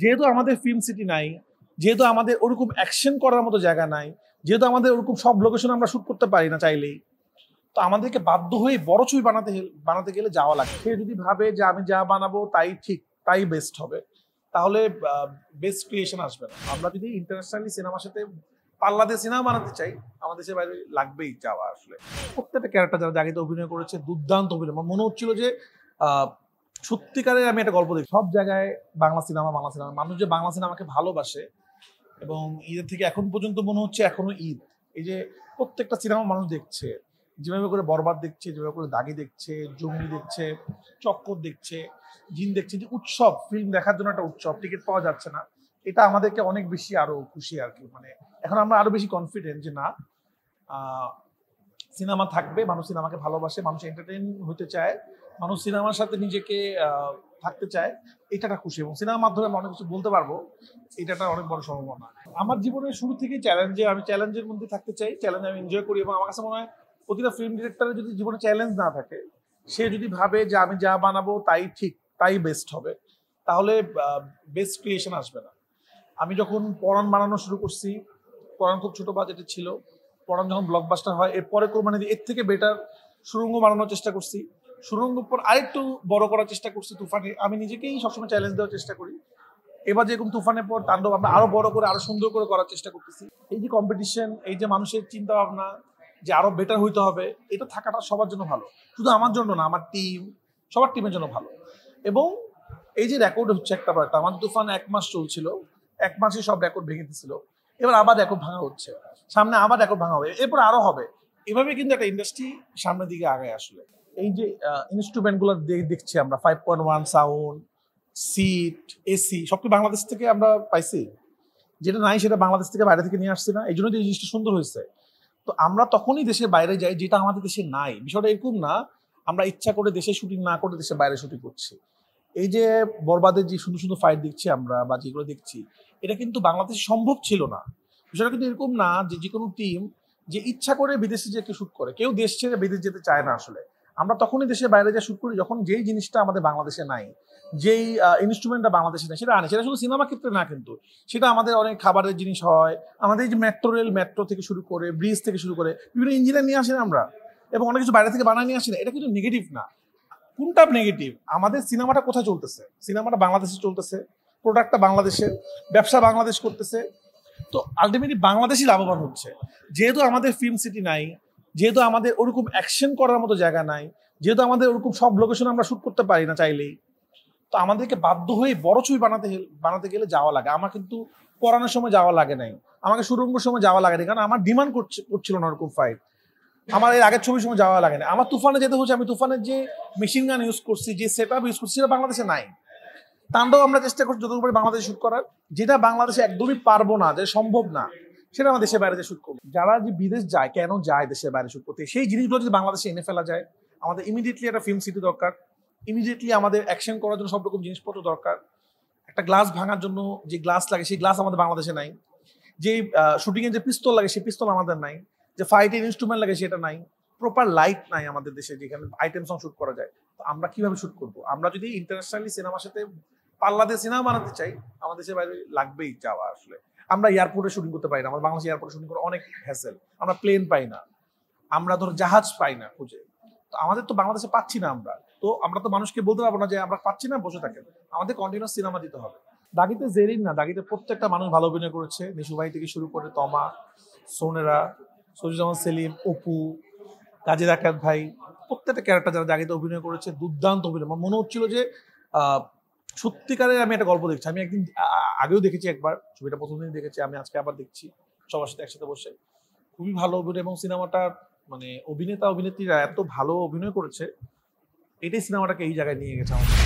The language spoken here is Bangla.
যেহেতু আমাদের ফিল্ম সিটি নাই, যেহেতু আমাদের ওরকম অ্যাকশন করার মতো জায়গা নাই, যেহেতু আমাদের ওরকম সব লোকেশন আমরা শুট করতে পারি না চাইলেই, তো আমাদেরকে বাধ্য হয়ে বড় ছবি বানাতে গেলে যাওয়া লাগে। সে যদি ভাবে যে আমি যা বানাবো তাই ঠিক, তাই বেস্ট হবে, তাহলে বেস্ট ক্রিয়েশন আসবে না। আমরা যদি ইন্টারন্যাশনালি সিনেমার সাথে পাল্লা দিয়ে সিনেমা বানাতে চাই, আমাদের দেশের বাইরে লাগবেই যাওয়া। আসলে প্রত্যেকটা ক্যারেক্টার যারা জাগিতে অভিনয় করেছে দুর্দান্ত অভিনয়। আমার মনে হচ্ছিল যে সত্যিকারের আমি একটা গল্প দেখি। সব জায়গায় বাংলা সিনেমা, মানুষ যে বাংলা সিনেমাকে ভালোবাসে, এবং ঈদের থেকে এখন পর্যন্ত মনে হচ্ছে এখনো ঈদ। এই যে প্রত্যেকটা সিনেমা মানুষ দেখছে, যেভাবে করে বরবাদ দেখছে, যেভাবে করে দাগি দেখছে, জঙ্গলি দেখছে, চক্কর দেখছে, জিন দেখছে, যে উৎসব, ফিল্ম দেখার জন্য একটা উৎসব, টিকিট পাওয়া যাচ্ছে না, এটা আমাদেরকে অনেক বেশি আরো খুশি আর কি। মানে এখন আমরা আরো বেশি কনফিডেন্ট যে না, সিনেমা থাকবে, মানুষ সিনেমাকে ভালোবাসে, মানুষ এন্টারটেইন হতে চায়, মানুষ সিনেমার সাথে নিজেকে থাকতে চায়, এটা একটা খুশি। এবং সিনেমার মাধ্যমে আমি অনেক কিছু বলতে পারবো, এটা একটা অনেক বড় সম্ভাবনা। আমার জীবনের শুরু থেকেই আমি চ্যালেঞ্জের মধ্যে থাকতে চাই, চ্যালেঞ্জ আমি এনজয় করি। এবং আমার কাছে মনে হয় প্রতিটা ফিল্ম ডিরেক্টরের যদি জীবনে চ্যালেঞ্জ না থাকে, সে যদি ভাবে যে আমি যা বানাবো তাই ঠিক, তাই বেস্ট হবে, তাহলে বেস্ট ক্রিয়েশন আসবে না। আমি যখন পরাণ বানানো শুরু করছি, পরাণ খুব ছোট বাজেটে ছিল, পরাণ যখন ব্লকবাস্টার হয়, এরপরে কোরবানি দিয়ে এর থেকে বেটার সুরঙ্গ বানানোর চেষ্টা করছি, সুরঙ্গ পর আরেকটু বড় করার চেষ্টা করছি তুফানে। আমি নিজেকেই সবসময় চ্যালেঞ্জ দেওয়ার চেষ্টা করি। এবার যেরকম তুফানের পর তাণ্ডব আমরা আরো বড় করে, আরো সুন্দর করে করার চেষ্টা করতেছি। এই যে কম্পিটিশন, এই যে মানুষের চিন্তা ভাবনা যে আরো বেটার হইতে হবে, এটা থাকাটা সবার জন্য ভালো, শুধু আমার জন্য না, আমার টিম, সবার টিমের জন্য ভালো। এবং এই যে রেকর্ড হচ্ছে একটা ব্যাপার, আমার তুফান 1 মাস চলছিল, 1 মাসে সব রেকর্ড ভেঙে দিছিল, এবার আবার রেকর্ড ভাঙা হচ্ছে, সামনে আবার রেকর্ড ভাঙা হবে, এরপর আরো হবে। এভাবে কিন্তু একটা ইন্ডাস্ট্রি সামনের দিকে আগায়। আসলে এই যে ইনস্ট্রুমেন্ট গুলো দেখছি আমরা, 5.1 সাউন্ড, সিট, এসি, সবকিছু বাংলাদেশ থেকে আমরা পাইছি। যেটা নাই সেটা বাংলাদেশ থেকে বাইরে থেকে নিয়ে আসছি না, এই জন্য এই জিনিসটা সুন্দর হয়েছে। তো আমরা তখনই দেশের বাইরে যাই যেটা আমাদের দেশে নাই। বিষয়টা এরকম না আমরা ইচ্ছা করে দেশে শুটিং না করে দেশের বাইরে শুটিং করছি। এই যে বরবাদের যে সুন্দর সুন্দর ফাইট দেখছি আমরা, বা যেগুলো দেখছি, এটা কিন্তু বাংলাদেশে সম্ভব ছিল না। বিষয়টা কিন্তু এরকম না যে কোনো টিম যে ইচ্ছা করে বিদেশে যে শুট করে, কেউ দেশ ছেড়ে বিদেশ যেতে চায় না। আসলে আমরা তখনই দেশের বাইরে যা শুট করি যখন যেই জিনিসটা আমাদের বাংলাদেশে নাই, যেই ইনস্ট্রুমেন্টটা বাংলাদেশে নেই, সেটা আনে। সেটা শুধু সিনেমা ক্ষেত্রে না, কিন্তু সেটা আমাদের অনেক খাবারের জিনিস হয়, আমাদের এই যে মেট্রো রেল, মেট্রো থেকে শুরু করে ব্রিজ থেকে শুরু করে বিভিন্ন ইঞ্জিনিয়ার নিয়ে আসি না আমরা, এবং অনেক কিছু বাইরে থেকে বানায় নিয়ে আসি না। এটা কিন্তু নেগেটিভ না। কোনটা নেগেটিভ? আমাদের সিনেমাটা কোথায় চলতেছে? সিনেমাটা বাংলাদেশে চলতেছে, প্রোডাক্টটা বাংলাদেশের, ব্যবসা বাংলাদেশ করতেছে, তো আলটিমেটলি বাংলাদেশই লাভবান হচ্ছে। যেহেতু আমাদের ফিল্ম সিটি নাই, যেহেতু আমাদের ওরকম অ্যাকশন করার মতো জায়গা নাই, যেহেতু আমাদের ওরকম সব লোকেশন আমরা শুট করতে পারি না চাইলেই, তো আমাদেরকে বাধ্য হয়ে বড় ছবি বানাতে গেলে যাওয়া লাগে। আমার কিন্তু পড়ানোর সময় যাওয়া লাগে নাই, আমাকে সুরঙ্গের সময় যাওয়া লাগে না, কারণ আমার ডিমান্ড করছিল না ওরকম ফাইট। আমার এর আগের ছবির সময় যাওয়া লাগে না। আমার তুফানে যেতে হচ্ছে, আমি তুফানের যে মেশিন গান ইউজ করছি, যে সেট আপ ইউজ করছি, সেটা বাংলাদেশে নাই। তাণ্ডব আমরা চেষ্টা করছি যতটুকু বাংলাদেশে শুট করার, যেটা বাংলাদেশে একদমই পারবো না, যে সম্ভব না, সেটা আমার দেশের বাইরে শুট করবো। যারা যে বিদেশ যায়, কেন যায় দেশের বাইরে শুট করতে, সেই জিনিসগুলো যদি বাংলাদেশে এনে ফেলা যায়, আমাদের ইমিডিয়েটলি একটা ফিল্ম সিটি দরকার, ইমিডিয়েটলি আমাদের অ্যাকশন করার জন্য সব রকম জিনিসপত্র দরকার। একটা গ্লাস ভাঙার জন্য যে গ্লাস লাগে, সেই গ্লাস আমাদের বাংলাদেশে নাই। যে শুটিং এর যে পিস্তল লাগে, সেই পিস্তল আমাদের নাই। যে ফাইটের ইনস্ট্রুমেন্ট লাগে, সেটা নাই। প্রপার লাইট নাই আমাদের দেশে, যেখানে আইটেম সং শুট করা যায়। তো আমরা কিভাবে শুট করবো? আমরা যদি ইন্টারন্যাশনালি সিনেমার সাথে পাল্লা দিয়ে সিনেমা বানাতে চাই, আমাদের দেশের বাইরে লাগবেই যাওয়া। আসলে আমরা এয়ারপোর্টে শুটিং করতে পারি না, আমার বাংলাদেশ এয়ারপোর্টে শুটিং করা অনেক হ্যাসেল। আমরা প্লেন পাই না, আমরা ধরো জাহাজ পাই না খুঁজে, তো আমাদের তো বাংলাদেশে পাচ্ছি না আমরা তো মানুষকে বলতে পারবো না যে আমরা পাচ্ছি না, বসে থাকেন। আমাদের কন্টিনিউয়াস সিনেমা দিতে হবে। দাগিতে জেরিন না, দাগিতে প্রত্যেকটা মানুষ ভালো অভিনয় করেছে। নিশু ভাই থেকে শুরু করে তমা, সোনেরা, সজিদুজ্জামান সেলিম, অপু, কাজী রাকাত ভাই, প্রত্যেকটা ক্যারেক্টার যারা দাগিতে অভিনয় করেছে দুর্দান্ত অভিনয়। আমার মনে হচ্ছিল যে সত্যিকারের আমি একটা গল্প দেখছি। আমি একদিন আগেও দেখেছি একবার, ছবিটা প্রথম দিন দেখেছি, আমি আজকে আবার দেখছি সবার সাথে একসাথে বসে। খুবই ভালো অভিনয়, এবং সিনেমাটা মানে অভিনেতা অভিনেত্রীরা এত ভালো অভিনয় করেছে, এটাই সিনেমাটাকে এই জায়গায় নিয়ে গেছে আমাদের।